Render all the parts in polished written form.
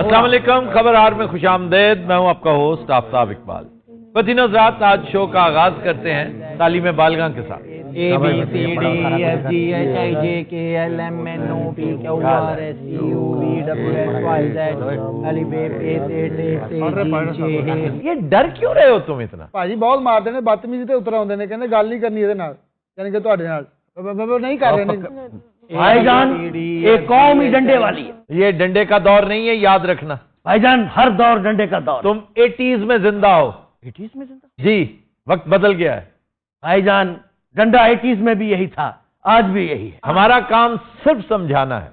अस्सलाम वालेकुम, खबरहार में खुशामदेद। मैं हूं आपका होस्ट आफ्ताब इकबाल। बदीन हज़रात, आज शो का आगाज करते हैं तालीम बालगां के साथ। ये डर क्यों रहे हो तुम इतना? भाजी बहुत मारते हैं, बदतमीजी ते उतर आउंदे ने, कहंदे गल नहीं करनी इहदे नाल, यानी कि तुहाडे नाल नहीं कर रहे ने। भाईजान एक कौम ही डंडे वाली है। ये डंडे का दौर नहीं है, याद रखना। भाईजान हर दौर डंडे का दौर। तुम 80s में जिंदा हो। 80s में जिंदा? जी, वक्त बदल गया है भाईजान। डंडा 80s में भी यही था, आज भी यही है। हमारा काम सिर्फ समझाना है।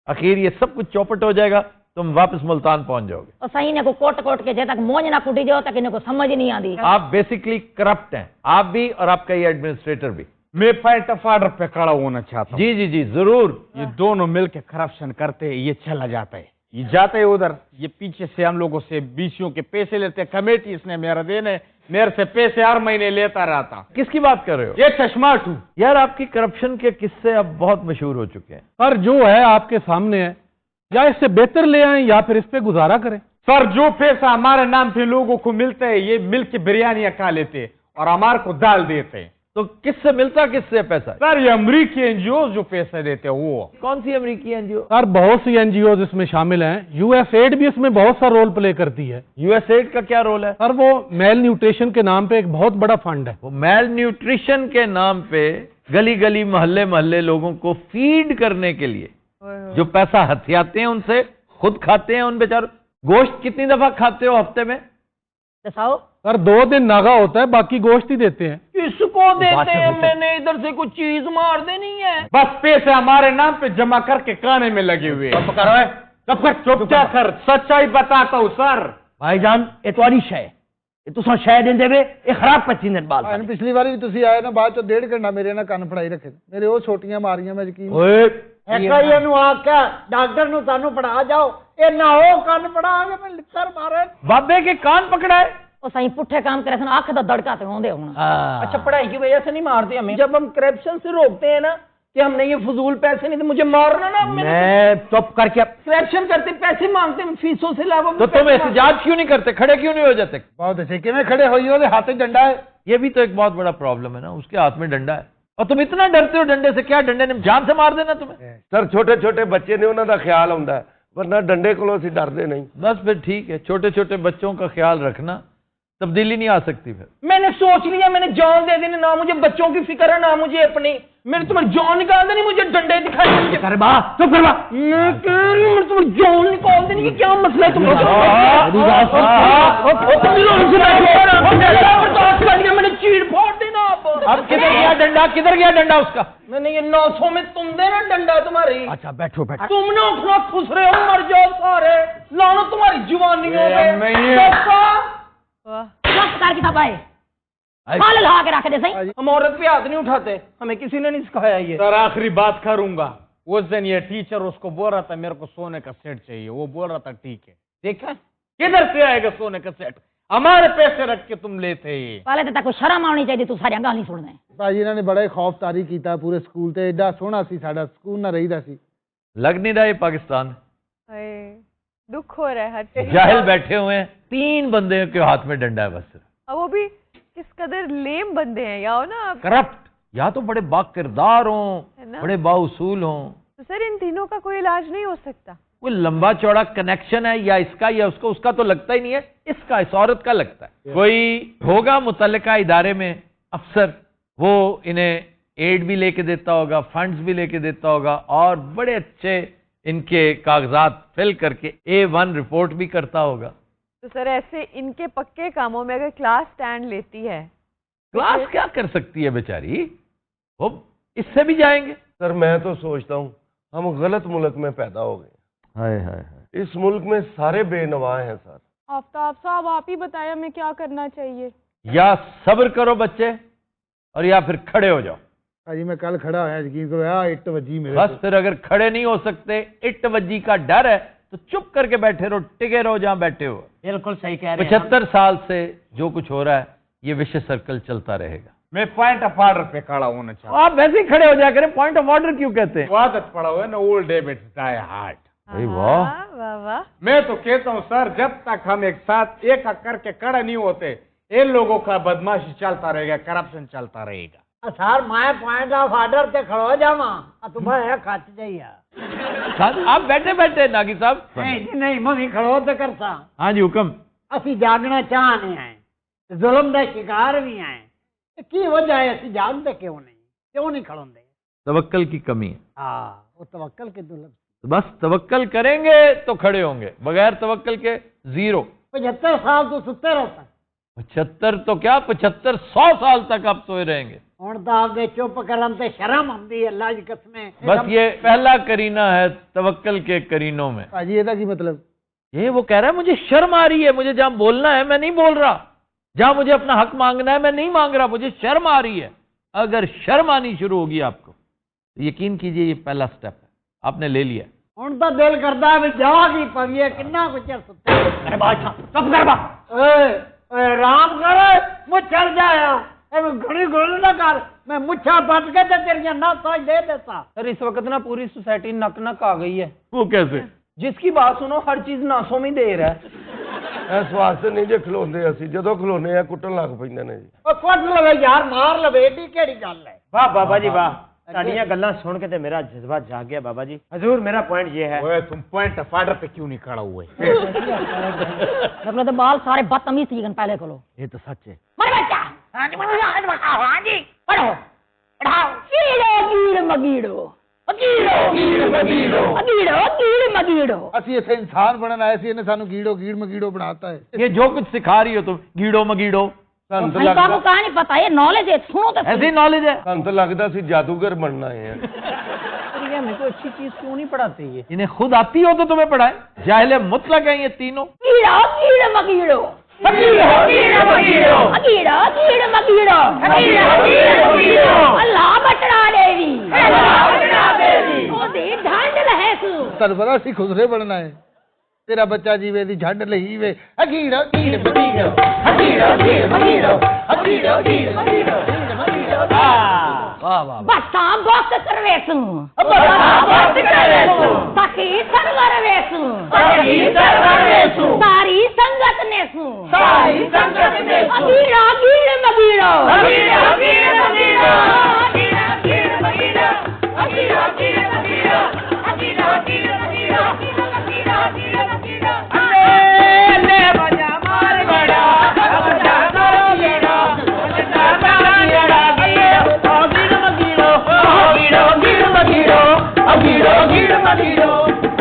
आखिर ये सब कुछ चौपट हो जाएगा, तुम वापस मुल्तान पहुंच जाओगे। और सही ने को कोट कोट के जब तक मोज ना कुटी जाओ तक इन्हें को समझ नहीं आती। आप बेसिकली करप्ट हैं, आप भी और आपका ये एडमिनिस्ट्रेटर भी। मैं पॉइंट ऑफ ऑर्डर पे खड़ा होना चाहता हूँ। जी जी जी जरूर। ये दोनों मिलके करप्शन करते हैं, ये चला जाता है, ये जाता है उधर, ये पीछे से हम लोगों से बीसीओ के पैसे लेते हैं। कमेटी इसने मेरा देने, मेरे से पैसे हर महीने लेता रहता। किसकी बात कर रहे हो? ये चश्माट हूँ यार, आपकी करप्शन के किस्से अब बहुत मशहूर हो चुके हैं। पर जो है आपके सामने है, या इससे बेहतर ले आए या फिर इस पे गुजारा करें। सर, जो पैसा हमारे नाम पे लोगों को मिलता है, ये मिल के बिरयानियां खा लेते हैं और हमारे को दाल देते हैं। तो किससे मिलता, किससे पैसा है? सर, ये अमरीकी एनजीओ जो पैसे देते हैं वो। कौन सी अमेरिकी एनजीओ? सर बहुत सी एनजीओ इसमें शामिल हैं, यूएसएड भी इसमें बहुत सा रोल प्ले करती है। यूएसएड का क्या रोल है? सर वो मेल न्यूट्रिशन के नाम पे एक बहुत बड़ा फंड है। वो मेल न्यूट्रिशन के नाम पे गली गली मोहल्ले मोहल्ले लोगों को फीड करने के लिए जो पैसा हथियाते हैं, उनसे खुद खाते हैं उन बेचारों। गोश्त कितनी दफा खाते हो हफ्ते में? दसाओ सर 2 दिन नागा होता है, बाकी गोश्त ही देते हैं। किसको देते हैं? मैंने इधर से कुछ चीज मार देनी है। बस पैसे हमारे नाम पे जमा करके खाने में लगे हुए हैं। चुपचाप कर, सच्चाई बताता हूँ सर। भाईजान ये तुम्हारी शय, ये तुसा शय देंदे वे, ये खराब पच्ची दिन बाल। पिछली बार भी तुसी आए ना, बाद चो 1.5 घंटा मेरे ना कंन फड़ाई रखे, मेरे वो छोटियां मारियां, मैं यकीन डॉक्टर नु सानू पढ़ा जाओ, ये ना हो कान पढ़ा के मैं लिखकर मारे। बाबे के कान पकड़ा है। और सही पुट्ठे काम करे सन आंख तो दड़काते होंगे हूं। अच्छा, पढ़ाई की वजह से नहीं मारते हमें। जब हम करप्शन से रोकते हैं ना कि हमने ये फजूल पैसे नहीं, तो मुझे मारना ना। मैं चुप करके करप्शन करते, पैसे मांगते फीसों से अलावा। तो तुम एहतजाज क्यों नहीं करते, खड़े क्यों नहीं हो जाते? बहुत अच्छे कि मैं खड़े हो हाथ में डंडा है। ये भी तो एक बहुत बड़ा प्रॉब्लम है ना, उसके हाथ में डंडा है और तुम इतना डरते हो डंडे से। क्या डंडे ने जान से मार देना तुम्हें? सर छोटे छोटे बच्चे ने उन्होंने ख्याल आउंदा है, वरना डंडे को डरते नहीं। बस फिर ठीक है, छोटे छोटे बच्चों का ख्याल रखना, तब्दीली नहीं आ सकती। फिर मैंने सोच लिया, मैंने जान दे देनी, ना मुझे बच्चों की फिक्र है ना मुझे अपनी। मैंने तुम्हें जान निकाल देनी, मुझे डंडे दिखाई देनी। चुप कर बा। मैं कह रही हूं तुम्हें जान निकाल देनी की क्या मसला है तुम्हें? मैंने चीड़ फोड़ देना। अब किधर गया डंडा, किधर गया डंडा उसका? मैंने ये 900 में तुम देना डंडा तुम्हारी। अच्छा बैठो बैठो। तुमने उठना खुश रहे हो, मर जाओ सारे, लानो तुम्हारी जवानियों में। हम औरत पे हाथ नहीं उठाते, हमें किसी ने नहीं सिखाया ये। सर आखिरी बात करूंगा, उस दिन ये टीचर उसको बोल रहा था मेरे को सोने का सेट चाहिए, वो बोल रहा था ठीक है। देखा किधर से आएगा सोने का सेट? हमारे पैसे रख के तुम लेते ही। पहले तो शर्म आनी चाहिए, तू सारी गाली सुनने। भाजी इन्होंने बड़ा ही खौफ तारी किया पूरे स्कूल ते, एडा सोहना सी साडा स्कूल ना रहीदा सी। लग नहीं रहा ये पाकिस्तान। दुख हो रहा है हर जाहिल बैठे हुए हैं, 3 बंदे के हाथ में डंडा है बस। अब वो भी किस कदर लेम बंदे हैं, या हो ना आप करप्ट, या तो बड़े बाकिरदार हों, बड़े बाउसूल हों। तो सर इन तीनों का कोई इलाज नहीं हो सकता? कोई लंबा चौड़ा कनेक्शन है या इसका या उसका? उसका तो लगता ही नहीं है, इसका, इस औरत का लगता है। कोई होगा मुतल्लिका इदारे में अफसर, वो इन्हें एड भी लेके देता होगा, फंड्स भी लेके देता होगा और बड़े अच्छे इनके कागजात फिल करके A1 रिपोर्ट भी करता होगा। तो सर ऐसे इनके पक्के कामों में अगर क्लास स्टैंड लेती है, क्लास क्या कर सकती है बेचारी, वो इससे भी जाएंगे। सर मैं तो सोचता हूँ हम गलत मुल्क में पैदा हो गए। हाय हाय हाय, इस मुल्क में सारे बेनवा हैं सर। आफ्ताब साहब आप ही बताया हमें क्या करना चाहिए। या सब्र करो बच्चे और या फिर खड़े हो जाओ। भाजी मैं कल खड़ा होया, यकीन करो, इट वजी मेरे। बस फिर अगर खड़े नहीं हो सकते, इट वजी का डर है, तो चुप करके बैठे रहो, टिके रहो जहां बैठे हो। बिल्कुल सही कह रहे हैं। 75 साल से जो कुछ हो रहा है, ये विशेष सर्कल चलता रहेगा। मैं पॉइंट ऑफ ऑर्डर पे खड़ा होना चाहता हूँ। आप वैसे ही खड़े हो जाया करें, पॉइंट ऑफ ऑर्डर क्यों कहते हैं? आदत पड़ा हुआ है ना, ओल्ड हैबिट्स डाई हार्ड। अरे वाह। वाह वाह। मैं तो कहता हूँ सर, जब तक हम एक साथ एक करके खड़ा नहीं होते, इन लोगों का बदमाशी चलता रहेगा, करप्शन चलता रहेगा। सर मैं पॉइंट ऑफ ऑर्डर ते खड़ो जावा तुम्हें खच जाइया आप बैठे बैठे नागी साहब। नहीं मैं खड़ो ते करता हाँ जी हुक्म। असी जागना चाहने आए जुल्म का शिकार भी आए की वजह है असी जागते क्यों नहीं खड़ोंदे तवक्कल की कमी है। हाँ वो तवक्कल के दुर्लभ तो बस तवक्कल करेंगे तो खड़े होंगे, बगैर तवक्कल के जीरो। 75 साल तो सुते रहता 75 तो क्या 75 100 साल तक आप सोए रहेंगे। ਹੁਣ ਤਾਂ ਆਪਦੇ ਚੁੱਪ ਕਰਨ ਤੇ ਸ਼ਰਮ ਆਉਂਦੀ ਹੈ ਅੱਲਾਹ ਦੀ ਕਸਮ ਹੈ बस ये पहला करीना है तवक्कल के करीनों में। ਭਾਜੀ ਇਹਦਾ ਕੀ मतलब? ये वो कह रहा है मुझे शर्म आ रही है, मुझे जहां बोलना है मैं नहीं बोल रहा, जहां मुझे अपना हक मांगना है मैं नहीं मांग रहा, मुझे शर्म आ रही है। अगर शर्म आनी शुरू होगी आपको तो यकीन कीजिए ये पहला स्टेप है, आपने ले लिया। ਹੁਣ ਤਾਂ ਦਿਲ ਕਰਦਾ ਵੀ ਜਾਗ ਹੀ ਪਈਏ ਕਿੰਨਾ ਕੁ ਚਿਰ ਸੁੱਤੇ ਅਰੇ ਬਾਦਸ਼ਾਹ ਚੁੱਪ ਕਰ ਬਾ ਓਏ ਆਰਾਮ ਕਰ ਮੁੱਛ ਚੜ ਜਾਇਆ ਐਵੇਂ ਘੜੀ ਘੋਲ ਨਾ ਕਰ मैं मुच्छा पट के ते तेरियां नासां दे देता। सर इस वक्त ना पूरी सोसाइटी नक नक आ गई है। वो कैसे? जिसकी बात सुनो हर चीज नासों में दे रहा है। ਇਸ ਵਾਸਤੇ ਨਹੀਂ ਜੇ ਖਲੋਂਦੇ ਅਸੀਂ, ਜਦੋਂ ਖਲੋਨੇ ਆ ਕੁੱਟਣ ਲੱਗ ਪੈਂਦੇ ਨੇ ਜੀ। ਓ ਕੁੱਟ ਲਵੇ ਯਾਰ ਮਾਰ ਲਵੇ ਏਡੀ ਕਿਹੜੀ ਗੱਲ ਹੈ। वाह बाबा जी वाह, ताड़ियां गल्लां सुन के ते मेरा जज्बा जाग गया बाबा जी। हजूर मेरा पॉइंट ये है। ओए तुम पॉइंट ऑफ ऑर्डर पे क्यों नहीं खड़ा हुए? मतलब तो बाल सारे बदतमीज थी पहले खोलो। ये तो सच है। मर बच्चा हाँ जी पढ़ो पढ़ाओ कीड़ो कीड़ मगीड़ो अगीड़ो कीड़ मगीड़ो अगीड़ो कीड़ मगीड़ो। ਅਸੀਂ ਇੱਥੇ ਇਨਸਾਨ ਬਣਨ ਆਏ ਸੀ, ਇਹਨੇ ਸਾਨੂੰ ਕੀੜੋ ਕੀੜ ਮਕੀੜੋ ਬਣਾਤਾ है। ये जो कुछ सिखा रही हो तुम गीड़ो मगीड़ो, ਸਾਨੂੰ ਤਾਂ आपको ਲੱਗਦਾ कहा नहीं पता ये नॉलेज है सुनो तो ऐसी नॉलेज है। ਸਾਨੂੰ ਤਾਂ ਲੱਗਦਾ ਸੀ ਜਾਦੂगर बनना है। पर ये मेरे को अच्छी चीज क्यों नहीं पढ़ाते ये? इन्हें खुद आती हो तो तुम्हें पढ़ाए। जाहिल मुतलक है ये तीनों। कीड़ो कीड़ मगीड़ो अगीड़ो कीड़ मगीड़ो अगीड़ो कीड़ मगीड़ो अगीड़ो कीड़ मगीड़ो अल्लाह बटड़ा देवी ओदी ढंड लहे सु ਤੁਹਾਨੂੰ ਪਤਾ ਅਸੀਂ ਖੁਸਰੇ ਬਣਨਾ ਹੈ। ਤੇਰਾ ਬੱਚਾ ਜੀਵੇ ਦੀ ਝੰਡ ਲਈ ਵੇ ਅਗੀੜਾ ਕੀੜ ਮਕੀੜੋ ਅਗੀੜਾ ਕੀੜ ਮਕੀੜੋ ਅਗੀੜਾ ਕੀੜ ਮਕੀੜੋ वाह वाह। बस्ता बस करवेसु बस्ता बस करवेसु सखी सरवर वेसु सखी सरवर वेसु सारी संगत नेसु सारी संगत नेसु अगीड़ा कीड़ मगीड़ो अगीड़ा कीड़ मगीड़ो अगीड़ा कीड़ मगीड़ो अगीड़ा कीड़ मगीड़ो अगीड़ा कीड़ मगीड़ो अगीड़ा कीड़ मगीड़ो ले बजा मार बड़ा बजा मार येड़ा अगीड़ा मगीड़ो अगीड़ा कीड़ मगीड़ो अगीड़ा कीड़ मगीड़ो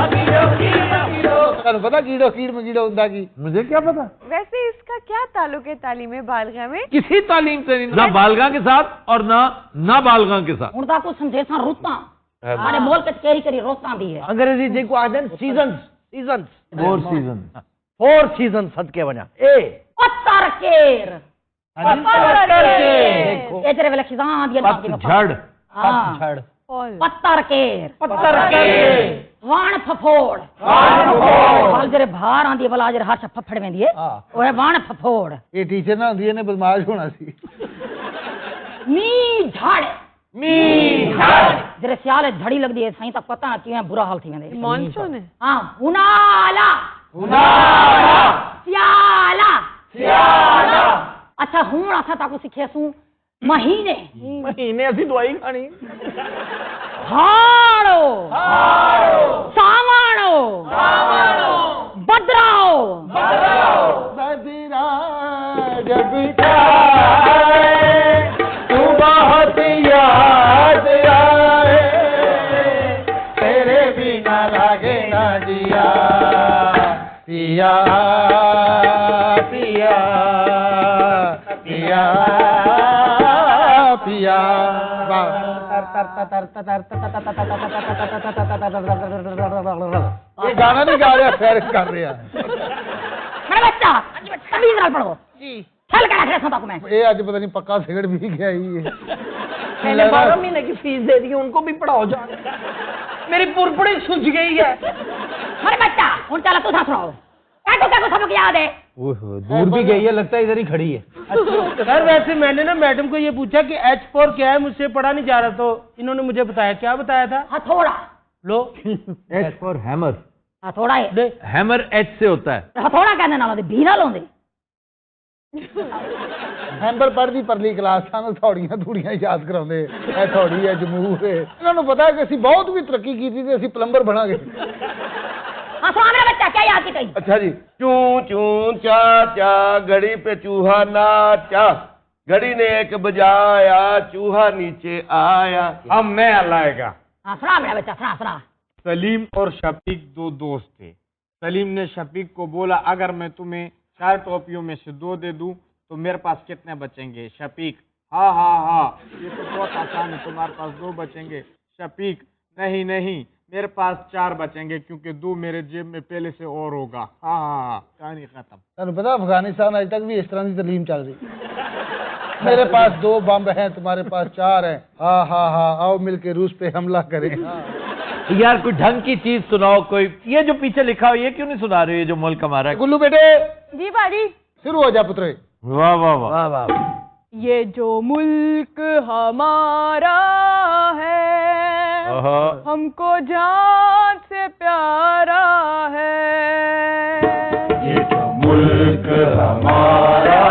अगीड़ा कीड़ मगीड़ो। ਤੁਹਾਨੂੰ ਪਤਾ ਕੀੜੋ ਕੀੜ ਮਗੀੜੋ ਹੁੰਦਾ ਕੀ? मुझे क्या पता, वैसे इसका क्या ताल्लुक है तालीम बालिगा में? किसी तालीम से नहीं, ना बालगा के साथ और ना बालगा के साथ। ਹੁਣ ਤਾਂ ਕੁਝ ਸੰਦੇਸ਼ਾਂ ਰੁੱਤਾਂ ਸਾਡੇ ਮੁਲਕ ਚ ਕਿਹੜੀ ਕਿਹੜੀ ਰੁੱਤਾਂ ਦੀ ਹੈ। अंग्रेजी जी को आदन सीजन्स सीजन्स 4 सीजन 4 सीजन सदके वना ए पत्थर केर देखो ये तेरे वेले खिजां दिया पतझड़। हां फॉल पत्थर केर पत्थर के वाण फफोड़ वाल जरे भार आंदी बला जरे हर्ष फफड़ वेंदी है ओए वाण फफोड़ ਇਹ ਟੀਚਰ ਨਾ ਹੁੰਦੀ ਇਹਨੇ ਬਦਮਾਸ਼ ਹੋਣਾ ਸੀ। मी झाड़ जरे सियाले झड़ी लगदी है सही तक पता ना किवें बुरा हाल थी वेंदे। मॉनसून है। हां उनाला सियाला अच्छा हुण असा ताको सिखेसू महीने महीने असी दवाई खानी। हाड़ो सावाणो बदराओ बदरा जब तू बहुत याद आए तेरे बिना लागे ना जिया पिया पिया पिया पिया ये गाना नहीं गा रहा सैर कर रहा मेरा बच्चा तमीज नाल पढ़ो जी चल के रख रहा मैं ये आज पता नहीं पक्का सिगरेट भी गया ही है। मैंने 12 महीने की फीस दे दी उनको भी पढ़ाओ जान। मेरी पुरपुड़ी सूझ गई है। मेरा बच्चा उन चला तू साथ रहो क्या सबक याद है? दूर भी गई है, लगता है इधर ही खड़ी है। सर वैसे मैंने ना मैडम को ये पूछा कि H4 क्या है, मुझसे पढ़ा नहीं जा रहा, तो इन्होंने मुझे बताया। क्या बताया था? हथौड़ा लो H for hammer। हथौड़ा है हैमर एच से होता है। हथौड़ा कहने नाल भी ना लाउंदे हैंबर पढ़दी परली क्लास सानू थौड़ियां थूड़ियां याद कराउंदे ए थौड़ी है जमूर है इन्हां नूं पता है कि ਅਸੀਂ बहुत भी तरक्की कीती ते ਅਸੀਂ प्लम्बर बनांगे। हां सुना मेरा बच्चा क्या याद की अच्छा जी, चूं चूं चा चा घड़ी पे चूहा नाचा, घड़ी ने एक बजाया चूहा नीचे आया। अब नया लाएगा। हां सुना मेरा बच्चा सुना। सलीम और शफीक दो दोस्त थे। सलीम ने शफीक को बोला, अगर मैं तुम्हें 4 टोपियों में से 2 दे दूं तो मेरे पास कितने बचेंगे? शफीक, हाँ, ये तो बहुत आसान है, तुम्हारे पास 2 बचेंगे। शफीक, नहीं मेरे पास 4 बचेंगे क्योंकि 2 मेरे जेब में पहले से और होगा। हाँ, कहानी खत्म। ਤੁਹਾਨੂੰ पता अफगानिस्तान आज तक भी इस तरह की तालीम चल रही। मेरे पास 2 बम हैं, तुम्हारे पास 4 हैं। हाँ, आओ मिलके रूस पे हमला करें। यार कोई ढंग की चीज सुनाओ कोई। ये जो पीछे लिखा हो ये क्यों नहीं सुना रहे हो, ये जो मुल्क हमारा है? गुल्लू बेटे जी बाजी। शुरू हो जा पुत्रे। वाह वाह वाह। ये जो मुल्क हमारा है हमको जान से प्यारा है। ये जो मुल्क हमारा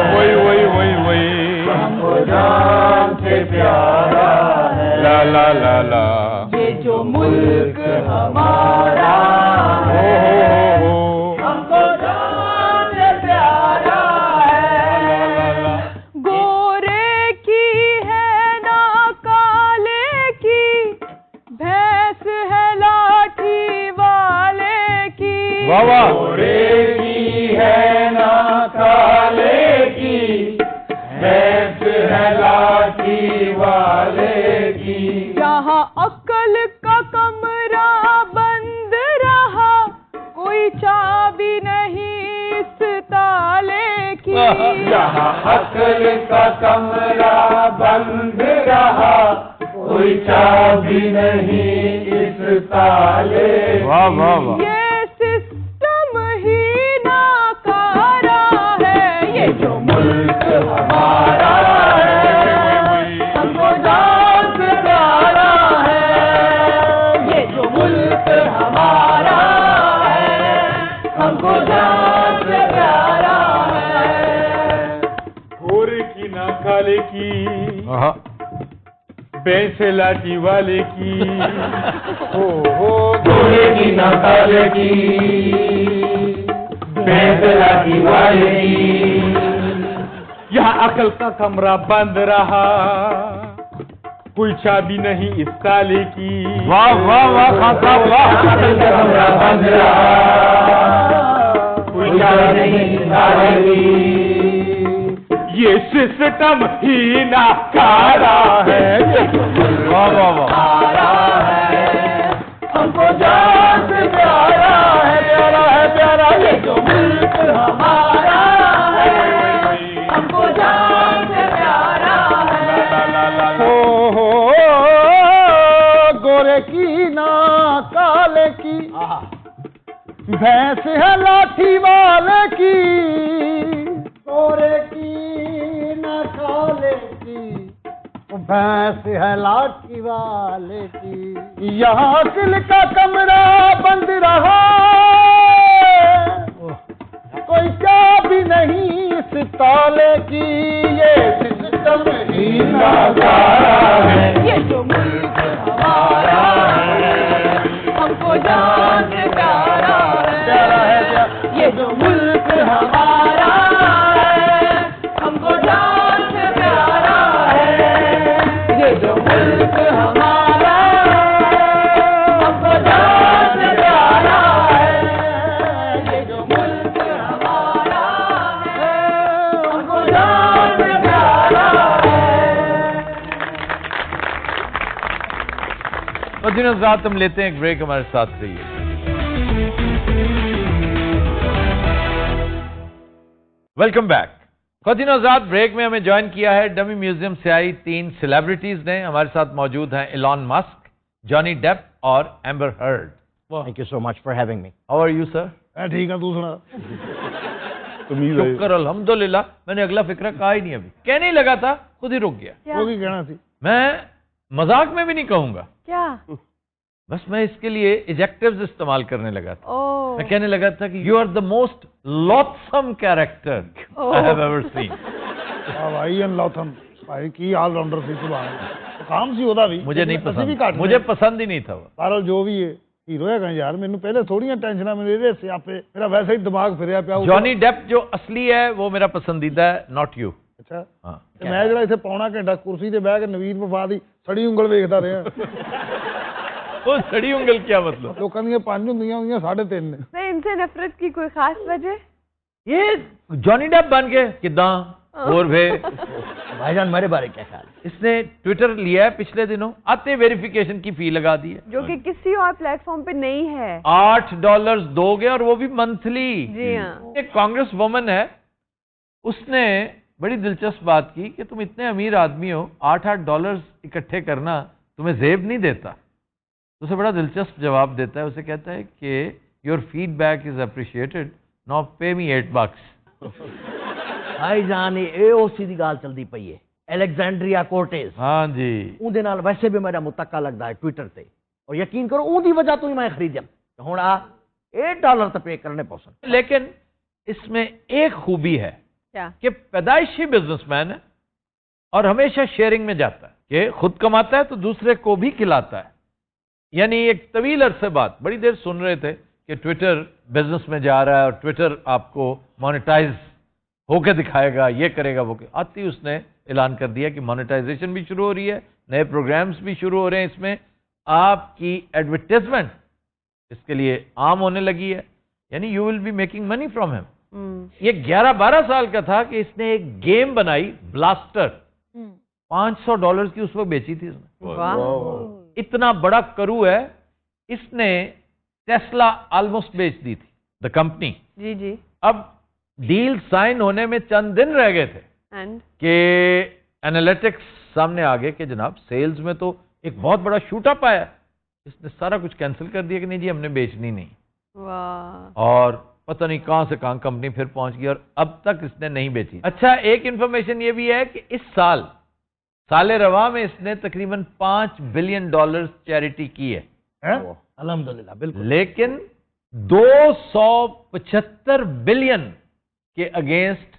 है वही हमको जान से प्यारा है। ला ये जो मुल्क हमारा है हमको जान से प्यारा है। गोरे की है ना काले की, भैंस है लाठी वाले की। वाह। गोरे की है ना काले की, भैंस है लाठी वाले की। जहाँ अक्ल का कमरा बंद रहा, कोई चाबी नहीं इस ताले की। जहाँ अक्ल का कमरा बंद रहा, कोई चाबी नहीं इस ताले। वाह। ये सिस्टम ही नाकारा है। ये जो मुल्क हमारा है हमको जान से प्यारा है। ये जो मुल्क हमारा है हमको जान से प्यारा है। गोरे की ना काले की, भैंस लाठी वाले की। हो गोरे की ना काले की, भैंस लाठी वाले की। यहाँ अकल का कमरा बंद रहा, कोई चाबी नहीं इस ताले की। वाह खान साहब वाह। अकल का कमरा बंद रहा, कोई चाबी नहीं इस ताले की। ये सिस्टम ही नाकारा है। वाह। हमको जान से प्यारा है प्यारा। ये जो मुल्क हमारा है हमको जान से प्यारा है। हो गोरे की ना काले की, भैंस है लाठी वाले की। गोरे की ना काले की, भैंस है लाठी वाले की। यहाँ अक्ल का कमरा बंद रहा, कोई चाबी नहीं इस ताले की। ये सिस्टम ही नाकारा है। ये जो मुल्क हमारा है हमको जान से प्यारा है। ये जो मुल्क हमारा है हमको जान से प्यारा है। ये जो मुल्क हमारा है हमको जान से प्यारा है। ये जो मुल्क हमारा है हमको जान से प्यारा है। मदीना ज़ात हम लेते हैं एक ब्रेक, हमारे साथ रहिए। Welcome back. ख़वातीन आज़ाद ब्रेक में हमें ज्वाइन किया है डमी म्यूजियम से आई 3 सेलिब्रिटीज ने। हमारे साथ मौजूद हैं एलॉन मस्क, जॉनी डेप और Amber Heard. Thank you so much for having me. How are you sir? ठीक है, तू सुना। शुक्र अल्हम्दुलिल्लाह। मैंने अगला फिक्रा कहा ही नहीं, अभी कहने ही लगा था, खुद ही रुक गया। वो भी कहना थी। मैं मजाक में भी नहीं कहूंगा, क्या? बस मैं इसके लिए एडजेक्टिव्स इस्तेमाल करने लगा था। ओह मैं कहने लगा था कि you are the most loathsome character I have ever seen. भाई लॉथम भाई की ऑलराउंडर सी सुभान काम सी ਉਹਦਾ ਵੀ मुझे नहीं पसंद, मुझे पसंद ही नहीं था वो। ਸਾਰਲ ਜੋ ਵੀ ਹੈ ਹੀਰੋ ਹੈਗਾ ਯਾਰ ਮੈਨੂੰ ਪਹਿਲੇ ਥੋੜੀਆਂ ਟੈਨਸ਼ਨਾਂ ਮੈਨੂੰ ਇਹਦੇ ਸਿਆਪੇ ਮੇਰਾ ਵੈਸੇ ਹੀ ਦਿਮਾਗ ਫਿਰਿਆ ਪਿਆ जॉनी डेप जो असली है वो मेरा पसंदीदा है, नॉट यू। ਅੱਛਾ हाँ ਤੇ ਮੈਂ ਜਿਹੜਾ ਇੱਥੇ ਪੌਣਾ ਘੰਟਾ ਕੁਰਸੀ ਤੇ ਬਹਿ ਕੇ ਨਵੀਦ ਵਫਾ ਦੀ ਸੜੀ ਉਂਗਲ ਵੇਖਦਾ ਰਿਹਾ वो सड़ी उंगल क्या मतलब? ਲੋਕਾਂ ਦੀਆਂ 5 ਹੁੰਦੀਆਂ ਉਹਦੀਆਂ 3.5 ਨੇ नहीं इनसे नफरत की कोई खास वजह? ये जॉनी डेप बन के किदा और वे भाईजान मेरे बारे क्या ख्याल? इसने ट्विटर लिया है पिछले दिनों, आते वेरिफिकेशन की फी लगा दी है जो कि किसी और प्लेटफॉर्म पे नहीं है। $8 दोगे और वो भी मंथली। जी हाँ। एक कांग्रेस वुमन है, उसने बड़ी दिलचस्प बात की कि तुम इतने अमीर आदमी हो, $8 इकट्ठे करना तुम्हें जेब नहीं देता। उसे बड़ा दिलचस्प जवाब देता है, उसे कहता है कि your feedback is appreciated, now पे मी $8। भाईजान ये ओसी दी गाल चलदी पई है, एलेक्जेंड्रिया कोर्टेज। हाँ जी, ਉਹਦੇ ਨਾਲ वैसे भी मेरा मुतक्का लगता है ट्विटर ते, और यकीन करो ਉਹਦੀ वजह तो ही मैं खरीदम। हुण आ $8 तो पे करने पौसन। लेकिन इसमें एक खूबी है क्या? कि पैदाइशी बिजनेसमैन है और हमेशा शेयरिंग में जाता है कि खुद कमाता है तो दूसरे को भी खिलाता है। यानी एक तवील अरसे बाद बड़ी देर सुन रहे थे कि ट्विटर बिजनेस में जा रहा है और ट्विटर आपको मोनेटाइज होके दिखाएगा, ये करेगा वो करेगा। आती उसने ऐलान कर दिया कि मोनेटाइजेशन भी शुरू हो रही है, नए प्रोग्राम्स भी शुरू हो रहे हैं, इसमें आपकी एडवर्टाइजमेंट इसके लिए आम होने लगी है, यानी you will be making money from him. ये 11-12 साल का था कि इसने एक गेम बनाई ब्लास्टर, $500 की उस वक्त बेची थी इसने। वाह। इतना बड़ा करू है, इसने टेस्ला ऑलमोस्ट बेच दी थी द कंपनी। जी जी। अब डील साइन होने में चंद दिन रह गए थे एंड कि एनालिटिक्स सामने आ गए कि जनाब सेल्स में तो एक बहुत बड़ा शूट अप आया। इसने सारा कुछ कैंसिल कर दिया कि नहीं जी हमने बेचनी नहीं, वाह। और पता नहीं कहां से कहां कंपनी फिर पहुंच गई और अब तक इसने नहीं बेची। अच्छा, एक इंफॉर्मेशन ये भी है कि इस साल रवा में इसने तकरीबन $5 बिलियन चैरिटी की है, अल्हम्दुलिल्लाह, बिल्कुल। लेकिन 275 बिलियन के अगेंस्ट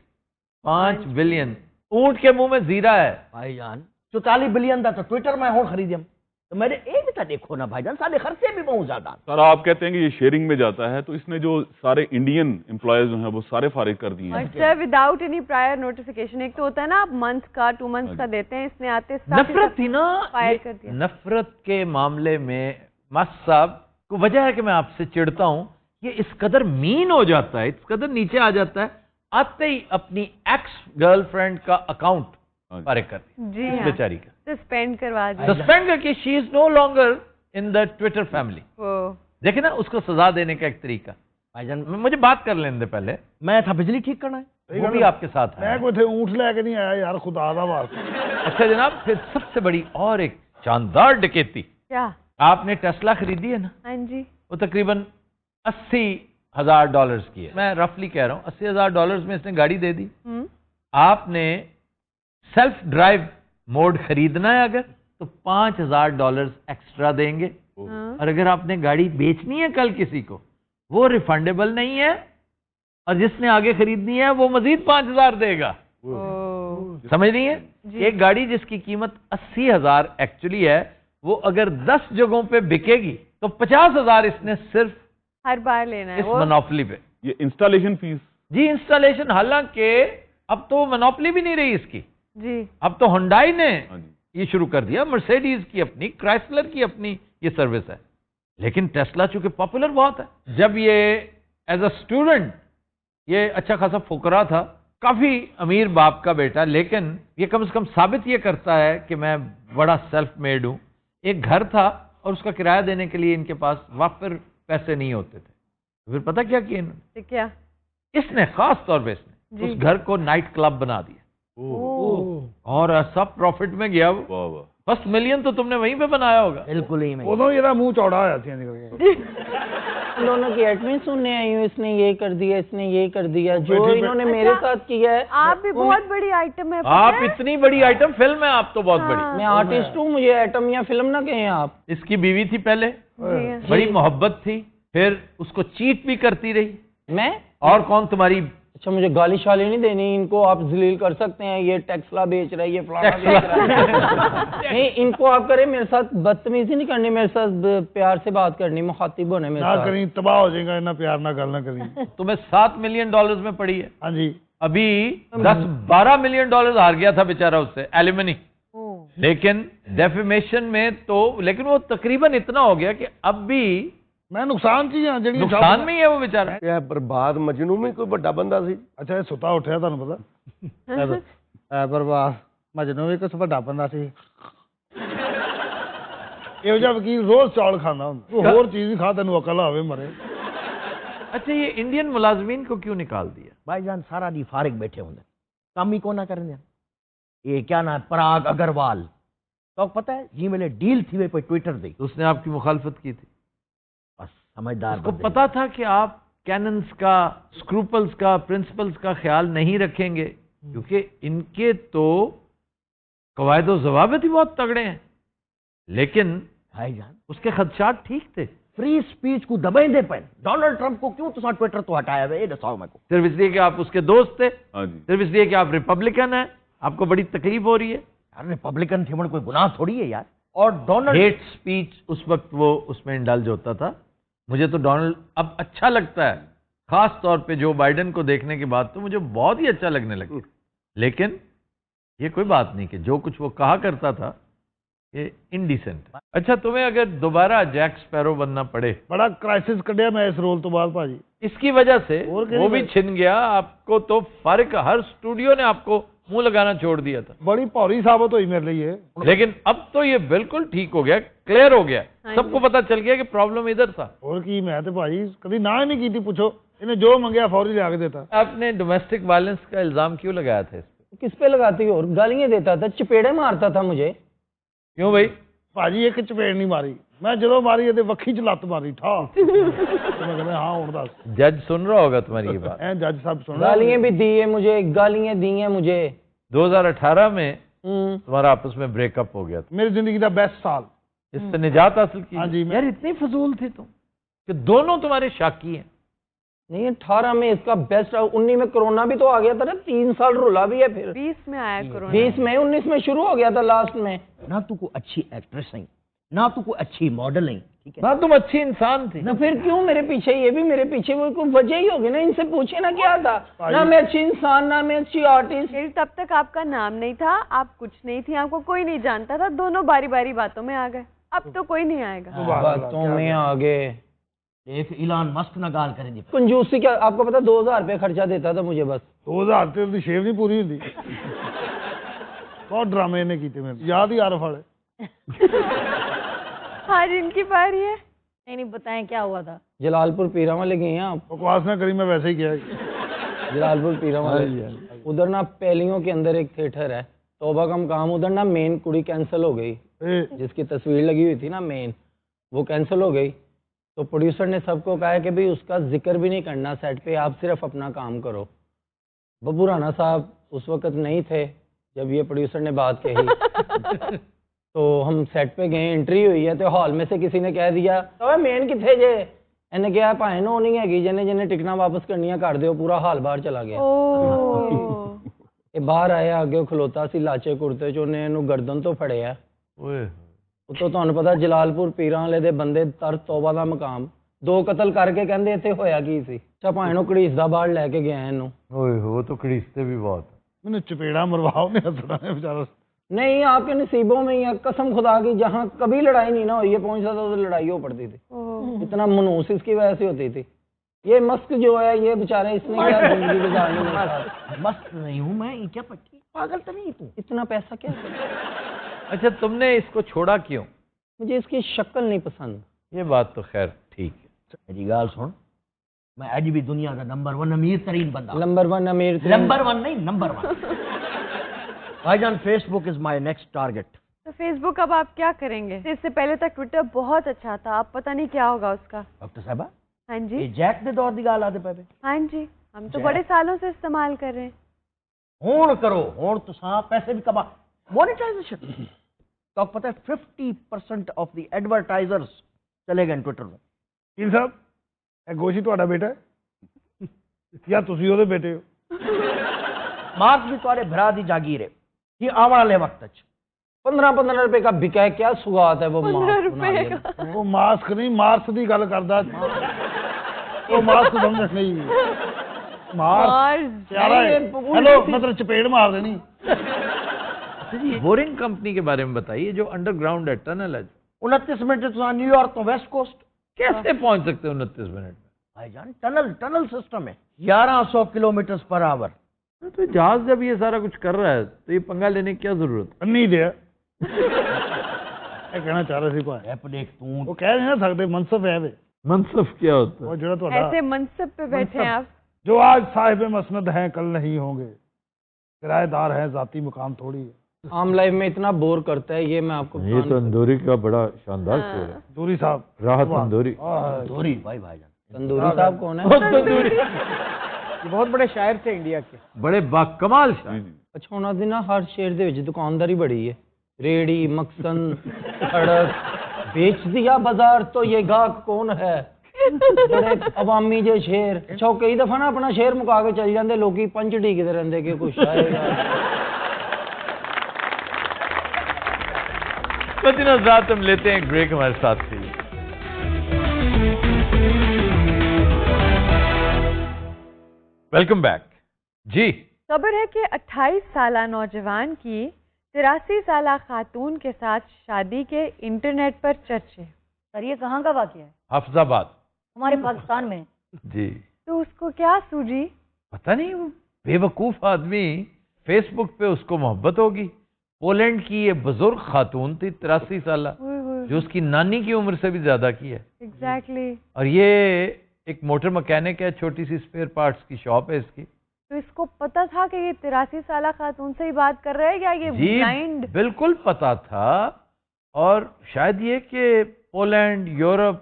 5 बिलियन। ऊंट के मुंह में जीरा है भाईजान 44 बिलियन का तो ट्विटर में हो खरीदम, तो मेरे एक तो देखो ना भाईजान, सारे खर्चे भी बहुत ज्यादा। सर आप कहते हैं कि ये शेयरिंग में जाता है, तो इसने जो सारे इंडियन एम्प्लॉयज जो हैं वो सारे फारिग कर दिए हैं। Sir without any prior notification. एक तो होता है ना आप मंथ का 2 मंथ्स का देते हैं, इसने आते साथ ही नफरत थी ना, फायर कर दिया। नफरत के मामले में मास्टर साहब को वजह है कि मैं आपसे चिढ़ता हूं, ये इस कदर मीन हो जाता है, इस कदर नीचे आ जाता है, आते ही अपनी एक्स गर्लफ्रेंड का अकाउंट फारिग कर दिया। जी इस हाँ। बेचारी का सस्पेंड करवा दिया। सस्पेंड करके she is no longer in the Twitter family. वो देखे ना, उसको सजा देने का एक तरीका। भाईजान मुझे बात कर लेने दे पहले, मैं था बिजली ठीक करना है, वो भी आपके साथ है। मैं कोई थे ऊँट लेके नहीं आया यार, खुदा दा वास्ता। अच्छा जनाब, फिर सबसे बड़ी और एक शानदार डकैती, क्या? आपने टेस्ला खरीदी है ना, हाँ जी। वो तकरीबन $80,000 की है। मैं रफली कह रहा हूँ, $80,000 में इसने गाड़ी दे दी। आपने सेल्फ ड्राइव मोड खरीदना है अगर, तो $5,000 एक्स्ट्रा देंगे। और अगर आपने गाड़ी बेचनी है कल किसी को, वो रिफंडेबल नहीं है, और जिसने आगे खरीदनी है वो मजीद 5,000 देगा। समझ रही है? एक गाड़ी जिसकी कीमत 80,000 एक्चुअली है, वो अगर 10 जगहों पे बिकेगी तो 50,000 इसने सिर्फ हर बार लेना है इस वो। मोनोपोली पे। ये इंस्टॉलेशन फीस जी, इंस्टॉलेशन, हालांकि अब तो मोनोपोली भी नहीं रही इसकी, जी। अब तो हुंडई ने हाँ जी। ये शुरू कर दिया, मर्सिडीज की अपनी, क्राइसलर की अपनी ये सर्विस है। लेकिन टेस्ला चूंकि पॉपुलर बहुत है, जब ये एज अ स्टूडेंट, ये अच्छा खासा फुकरा था, काफी अमीर बाप का बेटा, लेकिन ये कम से कम साबित ये करता है कि मैं बड़ा सेल्फ मेड हूं। एक घर था और उसका किराया देने के लिए इनके पास वाफिर पैसे नहीं होते थे, तो फिर पता क्या किया इन्होंने? क्या? इसने खास तौर पे इसने जी। उस घर को नाइट क्लब बना दिया, और ऐसा प्रॉफिट में गया वो। वाह वाह। फर्स्ट मिलियन तो तुमने वहीं पे बनाया होगा। बिल्कुल ही नहीं। उदों ਇਹਦਾ ਮੂੰਹ ਚੌੜਾ ਹੋਇਆ ਸੀ ਨਿਕਲ इन दोनों की एडमिट सुनने आई हूँ, इसने ये कर दिया, इसने ये कर दिया, जो इन्होंने मेरे साथ किया है। आप भी बहुत बड़ी आइटम है। आप इतनी बड़ी आइटम फिल्म है आप तो बहुत बड़ी। मैं आर्टिस्ट हूँ, मुझे एटम या फिल्म ना कहें आप। इसकी बीवी थी पहले, बड़ी मोहब्बत थी, फिर उसको चीट भी करती रही। मैं? और कौन तुम्हारी? अच्छा, मुझे गाली शाली नहीं देनी, इनको आप जलील कर सकते हैं, ये टेक्सला बेच रहा है, ये फलाना बेच रहा है। नहीं, इनको आप करें, मेरे साथ बदतमीजी नहीं करनी, मेरे साथ प्यार से बात करनी, मुखातिब होने मेरे ना साथ। करी तबाह हो जाएगा, इतना प्यार ना गल ना करी। तुम्हें $7 मिलियन में पड़ी है। हाँ जी। अभी 10-12 मिलियन डॉलर हार गया था बेचारा उससे, एलिमनी। लेकिन डेफेमेशन में तो, लेकिन वो तकरीबन इतना हो गया कि अब भी मैं नुकसान ची हाँ, जड़ी नुकसान में ही है वो बेचारा। ਇਹ ਬਰਬਾਦ ਮਜਨੂ ਵੀ ਕੋਈ ਵੱਡਾ ਬੰਦਾ ਸੀ। ਅੱਛਾ ਇਹ ਸੁੱਤਾ ਉੱਠਿਆ ਤੁਹਾਨੂੰ ਪਤਾ ਐ ਬਰਬਾਦ ਮਜਨੂ ਵੀ ਕੁਛ ਵੱਡਾ ਬੰਦਾ ਸੀ। ਇਹੋ ਜਿਹਾ ਵਕੀਲ ਰੋਜ਼ ਚੌਲ ਖਾਂਦਾ ਹੁੰਦਾ, ਉਹ ਹੋਰ ਚੀਜ਼ ਵੀ ਖਾ ਤੈਨੂੰ ਅਕਲ ਆਵੇ ਮਰੇ। अच्छा ये इंडियन मुलाजमीन को क्यों निकाल दिया? भाईजान सारा दी फारिग बैठे होंगे, काम ही को ना करने। ये क्या ना पराग अग्रवाल तो पता है जी मेरे डील थी वे पे ट्विटर दी, उसने आपकी मुखालफत की थी। बस समझदार उसको बंदे। पता था कि आप कैनन्स का, स्क्रूपल्स का, प्रिंसिपल्स का ख्याल नहीं रखेंगे, क्योंकि इनके तो कवायद व ज़वाबित ही बहुत तगड़े हैं। लेकिन भाईजान उसके खदशात ठीक थे। फ्री स्पीच को दबाई दे पे डोनाल्ड ट्रंप को क्यों तुसा ट्विटर तो हटाया वे, ये दसाओ मेरे को। सिर्फ इसलिए कि आप उसके दोस्त थे, हाँ जी। सिर्फ इसलिए कि आप रिपब्लिकन हैं, आपको बड़ी तकलीफ हो रही है। यार रिपब्लिकन थे कोई गुनाह थोड़ी है यार। और डोनाल्ड हेट स्पीच उस वक्त वो उसमें इंडल्ज होता था। मुझे तो डोनाल्ड अब अच्छा लगता है, खास तौर पे जो बाइडेन को देखने के बाद तो मुझे बहुत ही अच्छा लगने लगा। लेकिन ये कोई बात नहीं कि जो कुछ वो कहा करता था ये इनडिसेंट। अच्छा, तुम्हें अगर दोबारा जैक स्पैरो बनना पड़े, बड़ा क्राइसिस कढ़िया मैं इस रोल तो बाद भाजी, इसकी वजह से और क्या वो भी नहीं छिन गया आपको, तो फर्क हर स्टूडियो ने आपको मुंह लगाना छोड़ दिया था। बड़ी भौरी साबित हुई मेरे लिए। लेकिन अब तो ये बिल्कुल ठीक हो गया, क्लियर हो गया, सबको पता चल गया कि प्रॉब्लम इधर था। और की मैं तो भाजी कभी ना ही नहीं की थी, पूछो इन्हें जो मंगया फौरी लिया के देता। आपने डोमेस्टिक वायलेंस का इल्जाम क्यों लगाया था इस पे? किस पे लगाती हो? और गालियां देता था, चपेड़े मारता था मुझे। क्यों भाई? भाजी एक चपेड़ नहीं मारी मैं, जो मारी ये वक्खी च लत मारी ठा। तो मैं कहता हाँ हूँ दस। जज सुन रहा होगा तुम्हारी ये बात। जज साहब सुन रहे गालियां भी दी है मुझे, गालियां दी हैं मुझे। 2018 में तुम्हारा आपस में ब्रेकअप हो गया था। मेरी जिंदगी का बेस्ट साल, इससे निजात हासिल की। हाँ जी, यार इतनी फजूल थी तुम कि दोनों तुम्हारे शाकी हैं। नहीं 18 में इसका बेस्ट, 19 में कोरोना भी तो आ गया था ना, 3 साल रुला भी है। फिर 20 में आया कोरोना। 20 में, 19 में शुरू हो गया था लास्ट में। ना तू को अच्छी एक्ट्रेस है, ना तू को अच्छी मॉडल है, ठीक है ना तुम अच्छी इंसान थी। ना फिर क्यों मेरे पीछे, ये भी मेरे पीछे, वो कोई वजह ही होगी ना। इनसे पूछे ना क्या था, ना मैं अच्छी इंसान, ना मैं अच्छी आर्टिस्ट। फिर तब तक आपका नाम नहीं था, आप कुछ नहीं थी, आपको कोई नहीं जानता था, दोनों बारी बारी बातों में आ गए। अब तो कोई नहीं आएगा। बातों में आ गए। एक इलान मस्क ना गाल करें जी। कंजूसी क्या, आपको पता 2000 रुपये खर्चा देता था मुझे बस। 2000 तेरी शेव नहीं पूरी होती। बहुत ड्रामे इन्हें किए मेरे, याद ही आ रहा फाड़े। आज इनकी बारी है। नहीं बताएं क्या हुआ था। जलालपुर पीरा वाले गए हैं आप? बकवास ना करी, मैं वैसे ही किया। जलालपुर पीरा वाले उधर ना पहलियों के अंदर एक थिएटर है, तौबा का मकाम। उधर ना मेन कुड़ी कैंसिल हो गई, जिसकी तस्वीर लगी हुई थी ना मेन, वो कैंसिल हो गई। तो प्रोड्यूसर ने सबको कहा कि भाई उसका जिक्र भी नहीं करना सेट पे, आप सिर्फ अपना काम करो। बब्बू राणा साहब उस वक्त नहीं थे जब ये प्रोड्यूसर ने बात कही। तो हम सेट पे गए, एंट्री हुई है, तो हॉल में से किसी ने कह दिया तो मेन किथे जे, इन्हें कहा भाए नो नहीं हैगी, जिन्हें जिन्हें टिकना वापस करनी कर दो। पूरा हाल बाहर चला गया। ये बाहर आया, आगे खलोता सी लाचे कुर्ते च, उन्हें इन्हू गर्दन तो फड़िया। तो ਤੁਹਾਨੂੰ ਪਤਾ ਜਲਾਲਪੁਰ ਪੀਰਾਂ ਵਾਲੇ ਦੇ ਬੰਦੇ ਤਰ ਤੌਬਾ ਦਾ ਮਕਾਮ 2 ਕਤਲ ਕਰਕੇ ਕਹਿੰਦੇ ਇੱਥੇ ਹੋਇਆ ਕੀ ਸੀ। ਅੱਛਾ ਭਾਵੇਂ ਨੂੰ ਘੜੀਸਦਾ ਬਾਹਰ ਲੈ ਕੇ ਗਏ ਇਹਨੂੰ। ओए हो तो घड़ीसते भी बहुत। मैंने चपेड़ा मरवाओ ने हंसना है बेचारा। नहीं आपके नसीबों में ही है, कसम खुदा की, जहाँ कभी लड़ाई नहीं ना हुई है पहुंचता था तो लड़ाई हो पड़ती थी। इतना मनूस इसकी वजह से होती थी। ये मस्क जो है ये बेचारे, इसने क्या जिंदगी गुजारनी है। मस्त नहीं हूँ मैं, क्या पट्टी पागल तो नहीं तू। इतना पैसा क्या? अच्छा तुमने इसको छोड़ा क्यों? मुझे इसकी शक्ल नहीं पसंद। ये बात तो खैर ठीक है। मेरी गाल सुन, मैं आज भी दुनिया का नंबर 1 अमीर तरीन बंदा। नंबर 1 अमीर, नंबर 1 नहीं, नंबर 1। भाईजान Facebook is my next target. तो फेसबुक अब आप क्या करेंगे? इससे पहले तक ट्विटर बहुत अच्छा था, अब पता नहीं क्या होगा उसका। डॉक्टर साहबा हाँ ये जी, जैक दे दौर दी गाल आदे पे हाँ जी, हम तो बड़े सालों से इस्तेमाल कर रहे हैं। होण करो होण तुसा पैसे भी कमा मोनेटाइजेशन तो पता है 50% ऑफ द एडवर्टाइजर्स चले गए ट्विटर में। ਵਕੀਲ ਸਾਹਿਬ ਇਹ ਗੋਸ਼ੀ ਤੁਹਾਡਾ ਬੇਟਾ ਹੈ ਜਾਂ ਤੁਸੀਂ ਉਹਦੇ ਬੇਟੇ ਹੋ? मार्क्स भी तुम्हारे भरा दी जागीर है ये आने वाले वक्त 15-15 रुपए का बिका है, क्या सुगात है वो 15 मास्क रुपए बना का। दिया। ਉਹ ਮਾਸਕ ਨਹੀਂ ਮਾਰਸ ਦੀ ਗੱਲ ਕਰਦਾ ਉਹ ਮਾਸਕ ਸਮਝ ਨਹੀਂ ਮਾਰਸ मार्स ਪਿਆਰਾ ਹੈ ਹੈਲੋ ਮਤਲਬ ਚਪੇੜ ਮਾਰ ਦੇਣੀ। बोरिंग कंपनी के बारे में बताइए जो अंडरग्राउंड है, टनल है। 29 मिनट तुसा न्यूयॉर्क तो वेस्ट कोस्ट कैसे पहुंच सकते हैं 29 मिनट में? भाईजान टनल टनल सिस्टम है 1100 किलोमीटर पर आवर। तो जहाज जब ये सारा कुछ कर रहा है तो ये पंगा लेने की क्या जरूरत है? ਅੰਨੀ ਦੇ ਇਹ ਕਹਿਣਾ ਚਾਹ ਰਹੇ ਸੀ ਭਾਈ ऐप देख तू ਉਹ ਕਹਿ ਨਹੀਂ ਨਾ ਸਕਦੇ ਮਨਸਬ ਹੈ ਵੇ मनसब क्या होता ਉਹ है? ਜਿਹੜਾ ਤੁਹਾਡਾ ऐसे मनसब पे बैठे हैं आप। जो आज साहिब मसनद हैं कल नहीं होंगे, किराएदार हैं जाती मुकाम थोड़ी है। आम लाइफ में इतना बोर करता है ये मैं आपको ये बता तो नहीं अंदूरी का बड़ा शानदार शोर है। दूरी साहब राहत अंदूरी। धोरी भाई भाईजान सकता। तंदूरी साहब कौन है? ये बहुत बड़े शायर थे इंडिया के। बड़े बाकमाल शायर। अच्छा ਉਹਨਾਂ ਦੀ ਨਾ ਹਰ ਸ਼ੇਰ ਦੇ ਵਿੱਚ ਦੁਕਾਨਦਾਰੀ ਬੜੀ ਹੈ। रेड़ी मक्सन सड़क बेच दिया बाजार तो ये गाहक कौन है? बड़े अवामी जे शेर। अच्छा वो कई दफा ना अपना शेर मुका के चल जाते लोग पंच ढीकते रहते कि कुछ आएगा। तो दिन रात हम लेते हैं एक ब्रेक हमारे साथ से। वेलकम बैक जी। खबर है कि 28 साला नौजवान की 83 साला खातून के साथ शादी के इंटरनेट पर चर्चे। सर ये कहाँ का वाकया है? हफ्जाबाद। हमारे पाकिस्तान में। जी। तो उसको क्या सूझी? पता नहीं वो बेवकूफ आदमी फेसबुक पे उसको मोहब्बत होगी। पोलैंड की ये बुजुर्ग खातून थी 83 साला जो उसकी नानी की उम्र से भी ज्यादा की है। एग्जैक्टली। और ये एक मोटर मैकेनिक है, छोटी सी स्पेयर पार्ट्स की शॉप है इसकी। तो इसको पता था कि ये 83 साला खातून से ही बात कर रहे हैं या ये जी ब्लाइंड? बिल्कुल पता था। और शायद ये कि पोलैंड यूरोप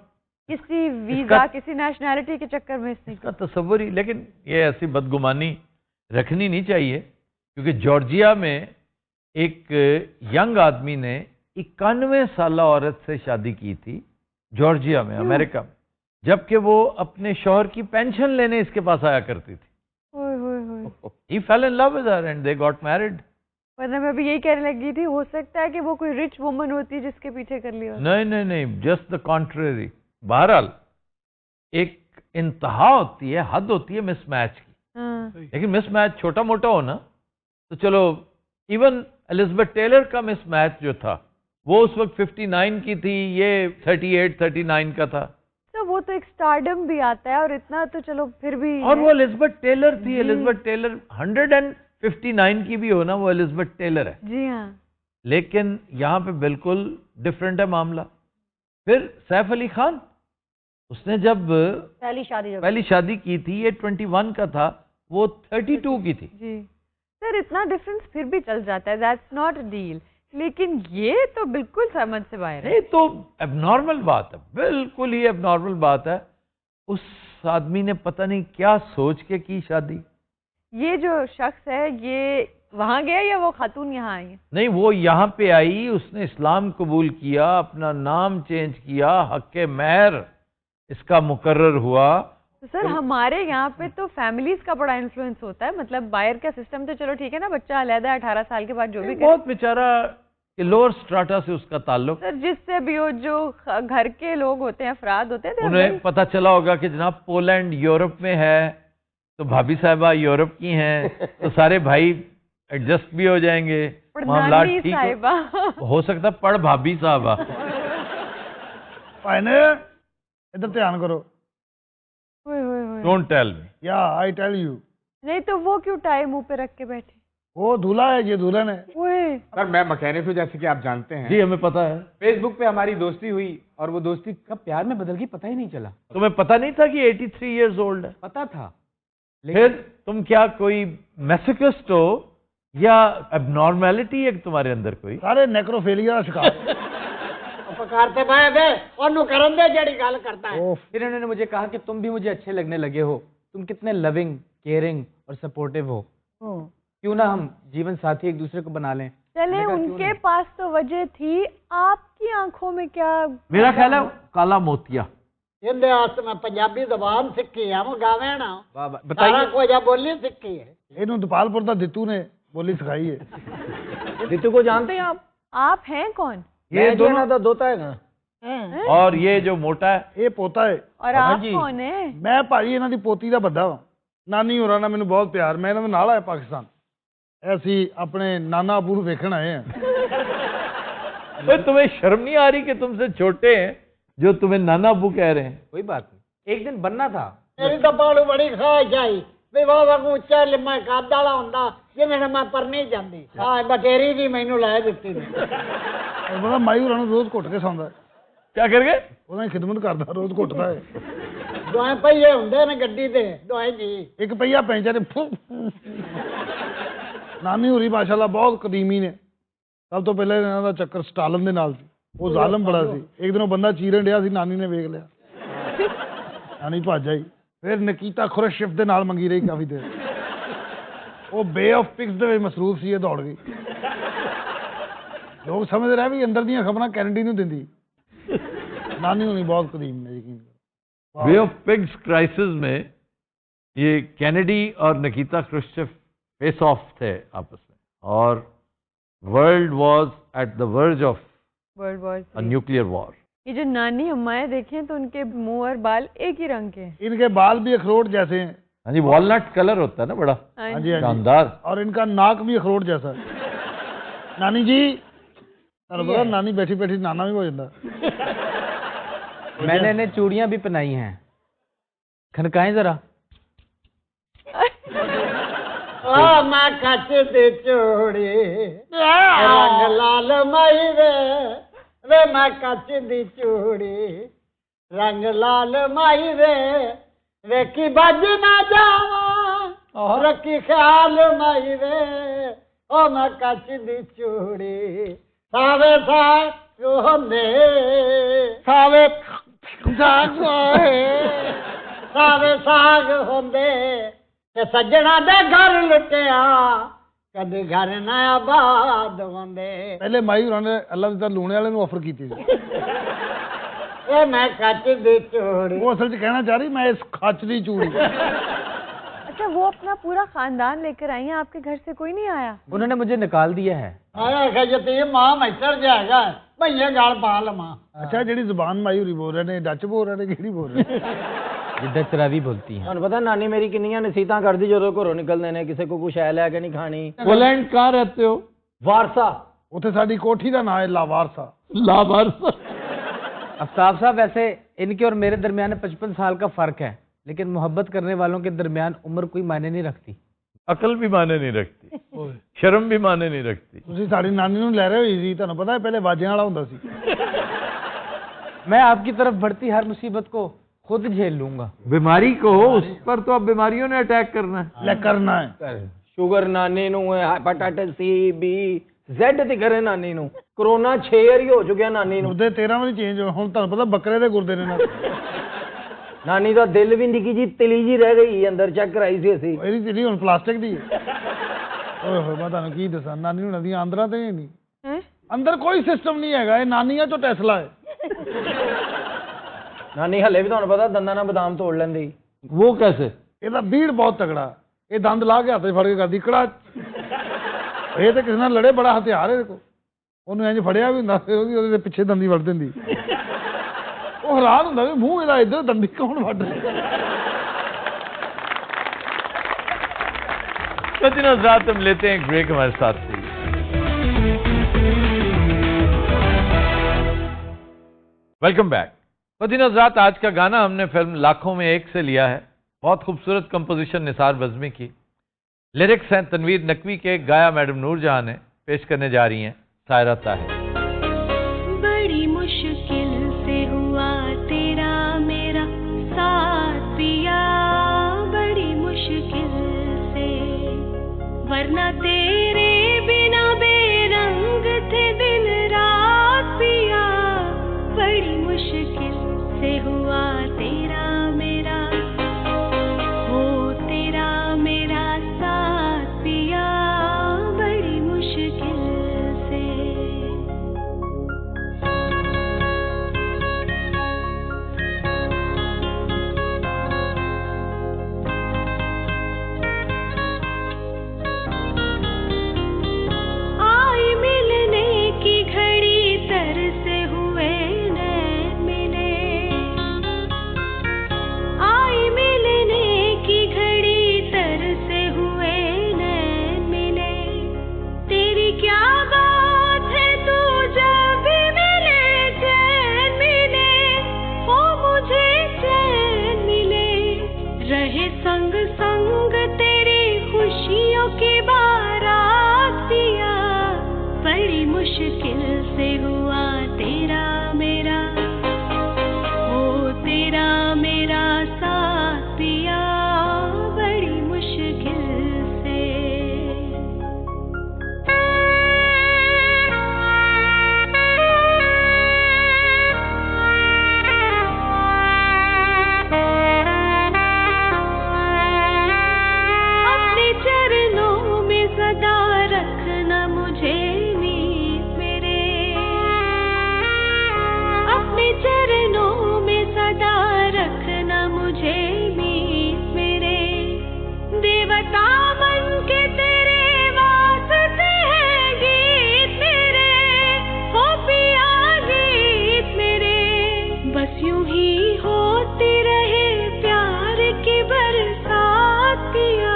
किसी वीजा किसी नेशनैलिटी के चक्कर में इसने इसका तस्वुर ही, लेकिन ये ऐसी बदगुमानी रखनी नहीं चाहिए क्योंकि जॉर्जिया में एक यंग आदमी ने 91 साला औरत से शादी की थी जॉर्जिया में, अमेरिका में, जबकि वो अपने शौहर की पेंशन लेने इसके पास आया करती थी। He fell in love with her and they got married. वरना मैं भी यही कहने लगी थी, हो सकता है कि वो कोई रिच वुमन होती है जिसके पीछे कर लिया। नहीं नहीं नहीं, जस्ट द कॉन्ट्रेरी। बहरहाल एक इंतहा होती है, हद होती है मिसमैच की। हाँ। लेकिन मिसमैच छोटा मोटा हो ना तो चलो, इवन एलिजाबेथ टेलर का मिसमैच जो था वो उस वक्त 59 की थी, ये 38-39 का था। तो वो तो एक स्टारडम भी आता है और इतना तो चलो फिर भी। और वो एलिजाबेथ टेलर थी। एलिजाबेथ टेलर 159 की भी हो ना, वो एलिजाबेथ टेलर है। जी हाँ। लेकिन यहाँ पे बिल्कुल डिफरेंट है मामला। फिर सैफ अली खान, उसने जब पहली शादी की थी ये 21 का था, वो 32 की थी। जी सर, इतना डिफरेंस फिर भी चल जाता है, दैट्स नॉट अ डील। लेकिन ये तो बिल्कुल समझ से बाहर है। नहीं तो एबनॉर्मल बात है, बिल्कुल ही एबनॉर्मल बात है। उस आदमी ने पता नहीं क्या सोच के की शादी। ये जो शख्स है ये वहां गया या वो खातून यहाँ आई? नहीं, वो यहाँ पे आई, उसने इस्लाम कबूल किया, अपना नाम चेंज किया, हक़ महर इसका मुकर्रर हुआ। तो सर हमारे यहाँ पे तो फैमिलीज का बड़ा इन्फ्लुएंस होता है। मतलब बाहर का सिस्टम तो चलो ठीक है ना, बच्चा अलहदा 18 साल के बाद जो भी बहुत बेचारा लोअर स्ट्राटा से उसका ताल्लुक। सर जिससे भी हो, जो घर के लोग होते हैं, अफराद होते हैं, उन्हें पता चला होगा कि जनाब पोलैंड यूरोप में है तो भाभी साहबा यूरोप की हैं तो सारे भाई एडजस्ट भी हो जाएंगे, मामला ठीक हो सकता। पढ़ भाभी साहबा। भाई ने इधर ध्यान करो। Don't tell me. या आई टेल यू। नहीं तो वो क्यों टाई मुंह पे रख के बैठे? वो दूल्हा है, ये दुल्हन है। सर मैं मैकेनिक हूँ, जैसे कि आप जानते हैं। जी हमें पता है। फेसबुक पे हमारी दोस्ती हुई और वो दोस्ती कब प्यार में बदल गई पता ही नहीं चला। तुम्हें पता नहीं था कि 83 इयर्स ओल्ड है? पता था। फिर तुम क्या कोई मैसोकिस्ट हो या एबनॉर्मेलिटी है तुम्हारे अंदर कोई? सारे नेक्रोफेलिया का शिकार। पकारते भाई बे ओनू करन दे जेड़ी गल करता है। फिर उन्होंने मुझे कहा कि तुम भी मुझे अच्छे लगने लगे हो, तुम कितने लविंग, केयरिंग और सपोर्टिव हो, क्यों ना हम जीवन साथी एक दूसरे को बना लें। चले उनके पास तो वजह थी, आपकी आंखों में क्या? मेरा ख्याल है काला मोतिया। इंदे वास्ते मैं पंजाबी जबान सीखी है, मैं गावे ना बताइए। सारा कोई जा बोली सीखी है। इन्हों दपालपुर का दित्तू ने बोली सिखाई है। दित्तू को जानते हैं आप? आप हैं कौन? ये दोनों का दोता है ना। और ये जो मोटा है ये पोता है। और आप कौन है? मैं भाई इन्हों की पोती का बद्दा वा। नानी होरां नाल मैनूं बहुत प्यार, मैं इन्हों दे नाल आया पाकिस्तान। ऐसी अपने नाना अबू नूं वेखण आए हैं। तो तुम्हें शर्म नहीं आ रही कि तुमसे छोटे हैं जो तुम्हें नाना अबू कह रहे हैं? कोई बात नहीं, एक दिन बनना था। मेरी तो बालू बड़ी ख्वाहिश आई भी वाह ऊंचा लम्मा कद वाला हुंदा जिन्हें मैं पर नहीं जाती। हाँ बटेरी जी मैनू लै दित्ती ने। और पता माई होरां नूं रोज घुट के सौंदा है। क्या करके? उन्हां दी खिदमत करदा, रोज घुटदा है। दोए पहिए हुंदे ने गड्डी दे दोए जी। एक पहिया पैंचर नानी होरी माशाल्लाह बहुत कदीमी ने। सब तो पहले इन्हां दा चक्कर स्टालिन दे नाल सी। वो जालम बड़ा सी। एक दिन वो बंदा चीरन डिया सी, नानी ने वेख लिया, नानी भज आई। फिर नकीता खुरशफ दे नाल मंगी रही काफी देर। वो बे ऑफ पिग्स दे विच मसरूफ सी, दौड़ गई। लोग समझ रहे भी अंदर दियां खबरां कैनेडी नूं दिंदी। नानी होनी बहुत कदीम ने, यकीन करो। बे ऑफ पिग्स क्राइसिस में ये कैनेडी और नकीता क्रुश्चेव फेस ऑफ थे आपस में, और world was at the verge of world war nuclear war. ये जो नानी हमारे देखें तो उनके मुंह और बाल एक ही रंग के हैं। इनके बाल भी अखरोट जैसे हैं। हाँ जी, वॉलनट कलर होता है ना, बड़ा हाँ जी, शानदार। और इनका नाक भी अखरोट जैसा है। नानी जी पता नानी बैठी बैठी नाना भी हो जाता। मैंने इन्हें चूड़ियां भी पहनाई हैं, खनकाएं जरा। ओ मैं कच दी चूड़ी रंग लाल मई वे मैं कच दी चूड़ी रंग लाल मई वे की बज ना जावा रखी ख्याल मई वे ओ मैं कच दी चूड़ी सावे साग होंदे सावे साग सावे साग होंदे ते सज्जणा दे घर लुटिया कदे घर ना आबाद होंदे। पहले माई होरां ने अल्लाह दी लूणे वाले नूं ऑफर कीती सी। ए मैं कच दी चूड़ी। वो असल च कहना चाह रही मैं इस खच दी चूड़ी। अच्छा, वो अपना पूरा खानदान लेकर आई हैं, आपके घर से कोई नहीं आया? उन्होंने मुझे निकाल दिया है। आया खजती मां मैटर जाएगा भैया गाल पा लमा। अच्छा, जेडी जुबान माई होरी बोल रहे ने, डच बोल रहे ने, केड़ी बोल रहे? जिद्दत चरावी बोलती हैं। ਤੁਹਾਨੂੰ पता नानी मेरी किन्नियां नसीहतां करदी ਜਦੋਂ ਘਰੋਂ ਨਿਕਲਦੇ ਨੇ, ਕਿਸੇ ਕੋ ਕੁਛ ਐ ਲੈ ਕੇ ਨਹੀਂ ਖਾਣੀ। पोलैंड कहाँ रहते हो? वारसा। ਉੱਥੇ ਸਾਡੀ ਕੋਠੀ ਦਾ ਨਾਂ ਹੈ ਲਾਵਾਰਸਾ। लावारसा। आफ्ताब साहब, वैसे इनके और मेरे दरमियान 55 साल का फर्क है, लेकिन मोहब्बत करने वालों के दरमियान उम्र कोई मायने नहीं रखती। अकल भी माने नहीं रखती, शर्म भी माने नहीं रखती। ਤੁਸੀਂ ਸਾਡੀ ਨਾਨੀ ਨੂੰ ਲੈ ਰਹੇ ਹੋਈ ਸੀ, ਤੁਹਾਨੂੰ ਪਤਾ ਹੈ ਪਹਿਲੇ ਵਾਜਿਆਂ ਵਾਲਾ ਹੁੰਦਾ ਸੀ। मैं आपकी तरफ बढ़ती हर मुसीबत को खुद झेल लूंगा। बीमारी को उस पर तो अब बीमारियों ने अटैक करना है। ਲੈ ਕਰਨਾ ਹੈ। शुगर नानी ਨੂੰ है, हेपेटाइटिस सी बी जेड ਤੇ ਕਰੇ ਨਾਨੀ ਨੂੰ। कोरोना 6 ਵਾਰੀ ਹੋ ਚੁੱਕਿਆ ਨਾਨੀ ਨੂੰ। ਗੁਰਦੇ 13 ਵਾਰੀ ਚੇਂਜ ਹੋਏ, ਹੁਣ ਤੁਹਾਨੂੰ ਪਤਾ ਬੱਕਰੇ ਦੇ ਗੁਰਦੇ ਨੇ ਨਾਲ। ਨਾਨੀ ਦਾ ਦਿਲ ਵੀ ਨਿੱਕੀ ਜੀ ਤਿਲੀ ਜੀ ਰਹਿ ਗਈ ਅੰਦਰ, ਚੈੱਕ ਕਰਾਈ ਸੀ ਅਸੀਂ। ਇਹਦੀ ਤਿਲੀ ਹੁਣ ਪਲਾਸਟਿਕ ਦੀ ਹੈ। ਓਏ ਹੋਏ, ਮੈਂ ਤੁਹਾਨੂੰ ਕੀ ਦੱਸਾਂ, ਨਾਨੀ ਨੂੰ ਨਦੀਆਂ ਆਂਦਰਾਂ ਤੇ ਨਹੀਂ, ਅੰਦਰ ਕੋਈ ਸਿਸਟਮ ਨਹੀਂ ਹੈਗਾ। ਇਹ ਨਾਨੀਆਂ ਚੋਂ ਟੈਸਲਾ ਹੈ। ਨਾਨੀ ਹਲੇ ਵੀ ਤੁਹਾਨੂੰ ਪਤਾ ਦੰਦਾਂ ਨਾਲ ਬਦਾਮ ਤੋੜ ਲੈਂਦੀ। वो कैसे? ਇਹਦਾ ਬੀੜ ਬਹੁਤ ਤਗੜਾ। ਇਹ ਦੰਦ ਲਾ ਕੇ ਹੱਥ 'ਚ ਫੜ ਕੇ ਕਰਦੀ ਕੜਾ। ਇਹ ਤੇ ਕਿਸੇ ਨਾਲ ਲੜੇ, ਬੜਾ ਹਥਿਆਰ ਇਹਦੇ ਕੋਲ। ਉਹਨੂੰ ਇੰਜ ਫੜਿਆ ਵੀ ਹੁੰਦਾ ਸੀ, ਉਹਦੇ ਪਿੱਛੇ ਦੰਦੀ ਵੜ ਦਿੰਦੀ। ਉਹ ਹੈਰਾਨ ਹੁੰਦਾ ਵੀ ਮੂੰਹ ਇਹਦਾ ਇੱਧਰ, ਦੰਦੀ ਕੌਣ ਵੱਢ ਰਿਹਾ। तो दिन रात हम लेते हैं एक ब्रेक, हमारे साथ से। Welcome back. तो दिन रात आज का गाना हमने फिल्म लाखों में एक से लिया है। बहुत खूबसूरत कंपोजिशन निसार बज़मी की, लिरिक्स हैं तनवीर नकवी के, गाया मैडम नूरजहां ने। पेश करने जा रही हैं सायरा ताहिर। बड़ी मुश्किल से हुआ तेरा मेरा साथ पिया, बड़ी मुश्किल से, वरना तेरे यूं ही होती रहे प्यार की बरसात पिया,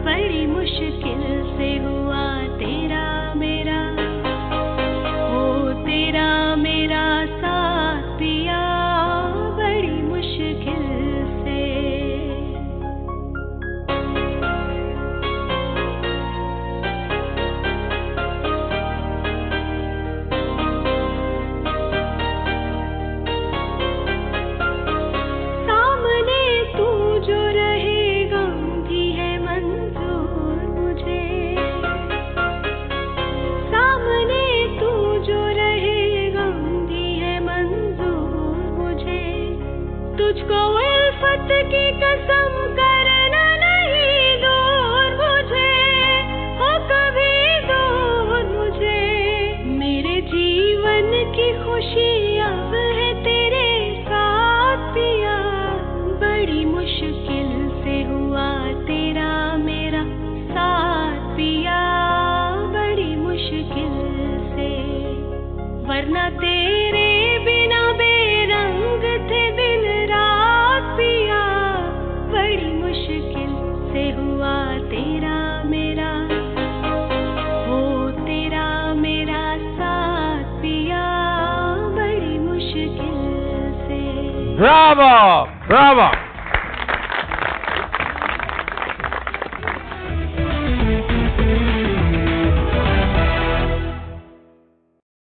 बड़ी मुश्किल से हुआ तेरा मेरा, हो तेरा मेरा साथ पिया, बड़ी मुश्किल से। सामने तू जो रहे गम भी है मंजूर मुझे, सामने तू जो रहे गम भी है मंजूर मुझे, तुझको उल्फत की कसम करना नहीं दूर मुझे, हो कभी दूर मुझे, मेरे जीवन की खुशी अब है तेरे साथ पिया, बड़ी मुश्किल से हुआ तेरा मेरा साथ पिया, बड़ी मुश्किल से, वरना तेरे बिना बेरंग थे दिन रात पिया, बड़ी मुश्किल से हुआ तेरा मेरा, हो तेरा मेरा साथ पिया, बड़ी मुश्किल से। Bravo Bravo.